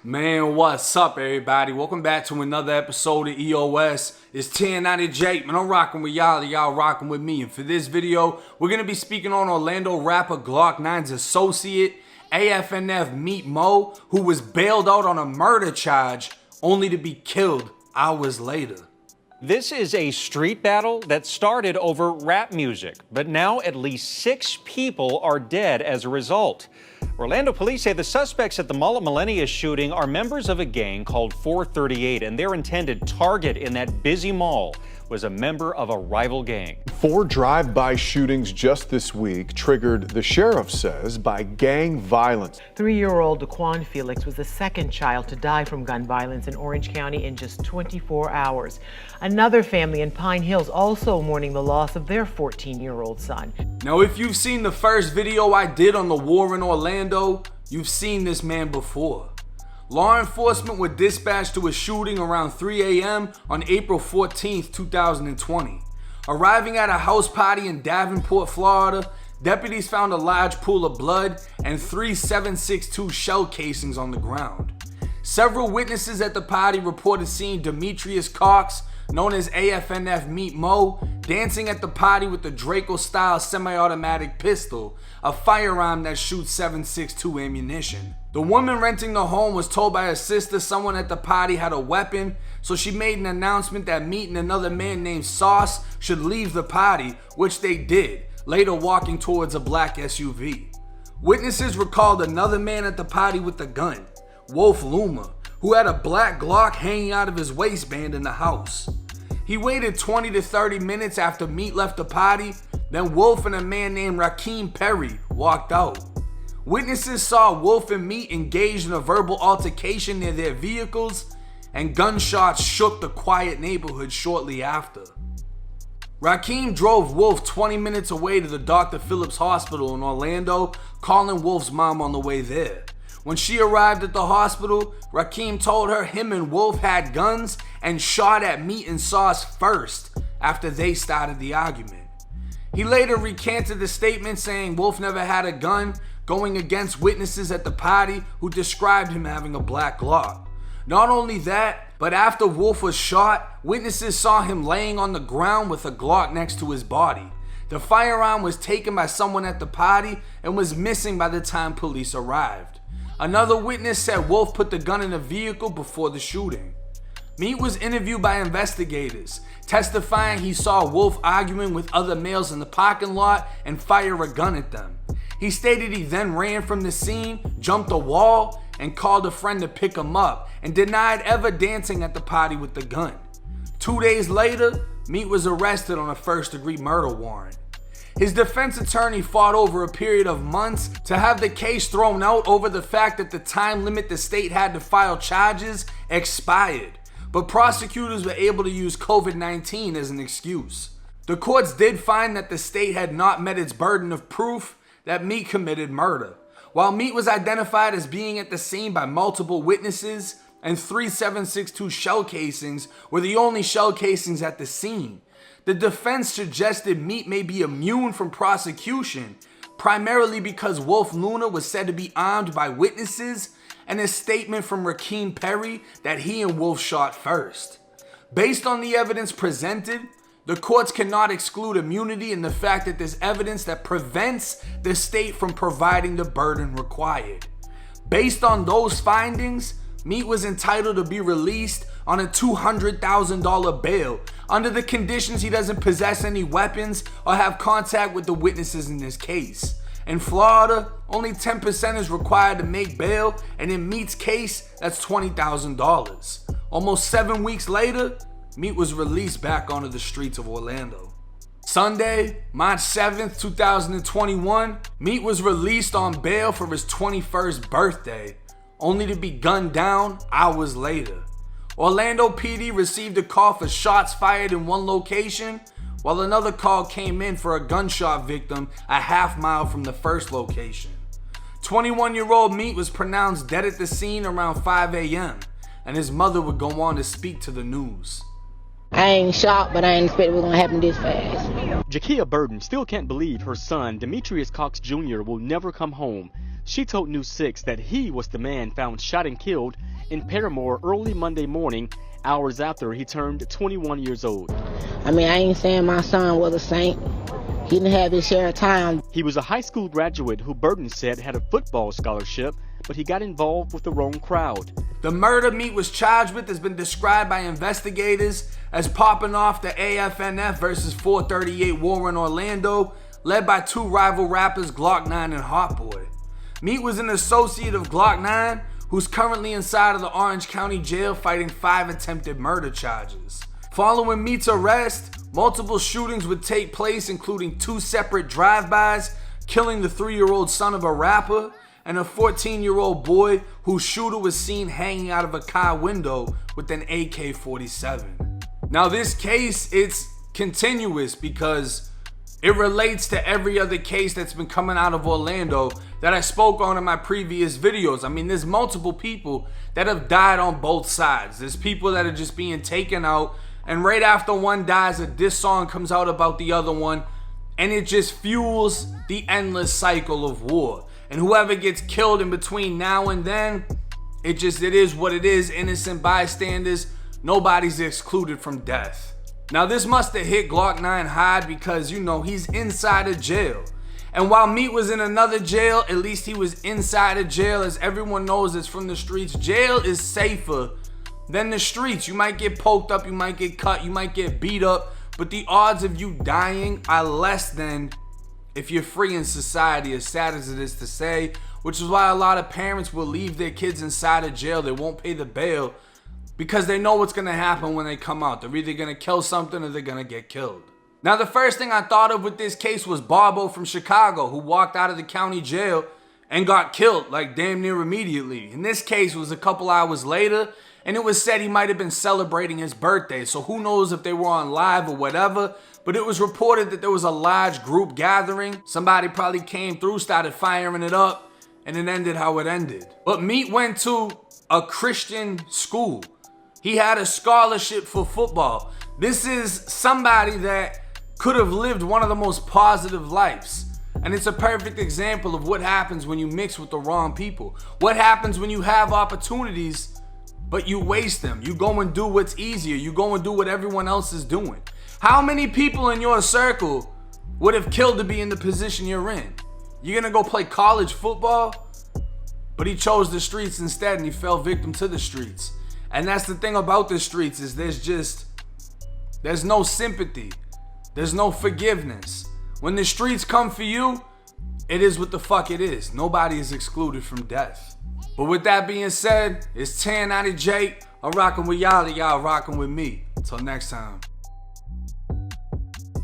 Man, what's up, everybody? Welcome back to another episode of EOS. It's 1090 Jake, man. I'm rocking with y'all rocking with me. And for this video, we're going to be speaking on Orlando rapper Glock 9's associate, Afnf Metemo, who was bailed out on a murder charge only to be killed hours later. This is a street battle that started over rap music, but now at least 6 people are dead as a result. Orlando police say the suspects at the Mall at Millennia shooting are members of a gang called 438, and their intended target in that busy mall was a member of a rival gang. 4 drive-by shootings just this week triggered, the sheriff says, by gang violence. 3-year-old Daquan Felix was the second child to die from gun violence in Orange County in just 24 hours. Another family in Pine Hills also mourning the loss of their 14-year-old son. Now, if you've seen the first video I did on the war in Orlando, you've seen this man before. Law enforcement were dispatched to a shooting around 3 a.m. on April 14th, 2020. Arriving at a house party in Davenport, Florida, deputies found a large pool of blood and 3 7.62 shell casings on the ground. Several witnesses at the party reported seeing Demetrius Cox, known as Afnf Metemo, dancing at the party with the Draco-style semi-automatic pistol, a firearm that shoots 7.62 ammunition. The woman renting the home was told by her sister someone at the party had a weapon, so she made an announcement that Meat and another man named Sauce should leave the party, which they did, later walking towards a black SUV. Witnesses recalled another man at the party with a gun, Wolf Luma, who had a black Glock hanging out of his waistband in the house. He waited 20 to 30 minutes after Meat left the party, then Wolf and a man named Rakeem Perry walked out. Witnesses saw Wolf and Meat engaged in a verbal altercation near their vehicles, and gunshots shook the quiet neighborhood shortly after. Rakeem drove Wolf 20 minutes away to the Dr. Phillips Hospital in Orlando, calling Wolf's mom on the way there. When she arrived at the hospital, Rakeem told her him and Wolf had guns and shot at Meat and Sauce first after they started the argument. He later recanted the statement, saying Wolf never had a gun, going against witnesses at the party who described him having a black Glock. Not only that, but after Wolf was shot, witnesses saw him laying on the ground with a Glock next to his body. The firearm was taken by someone at the party and was missing by the time police arrived. Another witness said Wolf put the gun in a vehicle before the shooting. Meat was interviewed by investigators, testifying he saw Wolf arguing with other males in the parking lot and fire a gun at them. He stated he then ran from the scene, jumped a wall, and called a friend to pick him up, and denied ever dancing at the party with the gun. 2 days later, Meat was arrested on a first-degree murder warrant. His defense attorney fought over a period of months to have the case thrown out over the fact that the time limit the state had to file charges expired, but prosecutors were able to use COVID-19 as an excuse. The courts did find that the state had not met its burden of proof that Meat committed murder. While Meat was identified as being at the scene by multiple witnesses, and 3 7.62 shell casings were the only shell casings at the scene, the defense suggested Meat may be immune from prosecution, primarily because Wolf Luna was said to be armed by witnesses and a statement from Rakeem Perry that he and Wolf shot first. Based on the evidence presented, the courts cannot exclude immunity in the fact that there's evidence that prevents the state from providing the burden required. Based on those findings, Meat was entitled to be released on a $200,000 bail under the conditions he doesn't possess any weapons or have contact with the witnesses in this case. In Florida, only 10% is required to make bail, and in Meat's case, that's $20,000. Almost 7 weeks later, Meat was released back onto the streets of Orlando. Sunday, March 7th, 2021, Meat was released on bail for his 21st birthday, only to be gunned down hours later. Orlando PD received a call for shots fired in one location, while another call came in for a gunshot victim a half-mile from the first location. 21-year-old Meat was pronounced dead at the scene around 5 a.m., and his mother would go on to speak to the news. I ain't shocked, but I ain't expect it was gonna happen this fast. Jakia Burton still can't believe her son, Demetrius Cox Jr., will never come home. She told News 6 that he was the man found shot and killed in Paramore early Monday morning, hours after he turned 21 years old. I mean, I ain't saying my son was a saint. He didn't have his share of time. He was a high school graduate who Burton said had a football scholarship, but he got involved with the wrong crowd. The murder Meat was charged with has been described by investigators as popping off the Afnf versus 438 war in Orlando, led by two rival rappers Glock 9 and Hot Boy. Meat was an associate of Glock 9, who's currently inside of the Orange County jail fighting 5 attempted murder charges. Following Meat's arrest, multiple shootings would take place, including 2 separate drive-bys, killing the 3-year-old son of a rapper and a 14-year-old boy whose shooter was seen hanging out of a car window with an AK-47. Now this case, it's continuous because it relates to every other case that's been coming out of Orlando that I spoke on in my previous videos. I mean, there's multiple people that have died on both sides. There's people that are just being taken out, and right after one dies, a diss song comes out about the other one, and it just fuels the endless cycle of war. And whoever gets killed in between now and then, it is what it is. Innocent bystanders, nobody's excluded from death. Now this must have hit Glock 9 hard because, you know, he's inside of jail. And while Meat was in another jail, at least he was inside of jail. As everyone knows, it's from the streets. Jail is safer than the streets. You might get poked up, you might get cut, you might get beat up, but the odds of you dying are less than if you're free in society, as sad as it is to say, which is why a lot of parents will leave their kids inside of jail. They won't pay the bail because they know what's gonna happen when they come out. They're either gonna kill something or they're gonna get killed. Now the first thing I thought of with this case was Barbo from Chicago, who walked out of the county jail and got killed like damn near immediately. In this case, it was a couple hours later, and it was said he might have been celebrating his birthday, so who knows if they were on live or whatever, but it was reported that there was a large group gathering. Somebody probably came through, started firing it up, and it ended how it ended. But Meat went to a Christian school. He had a scholarship for football. This is somebody that could have lived one of the most positive lives. And it's a perfect example of what happens when you mix with the wrong people. What happens when you have opportunities but you waste them. You go and do what's easier. You go and do what everyone else is doing. How many people in your circle would have killed to be in the position you're in? You're gonna go play college football? But he chose the streets instead, and he fell victim to the streets. And that's the thing about the streets, is there's no sympathy. There's no forgiveness. When the streets come for you, it is what the fuck it is. Nobody is excluded from death. But with that being said, it's 10 out of Jake. I'm rocking with y'all, y'all rocking with me. Until next time.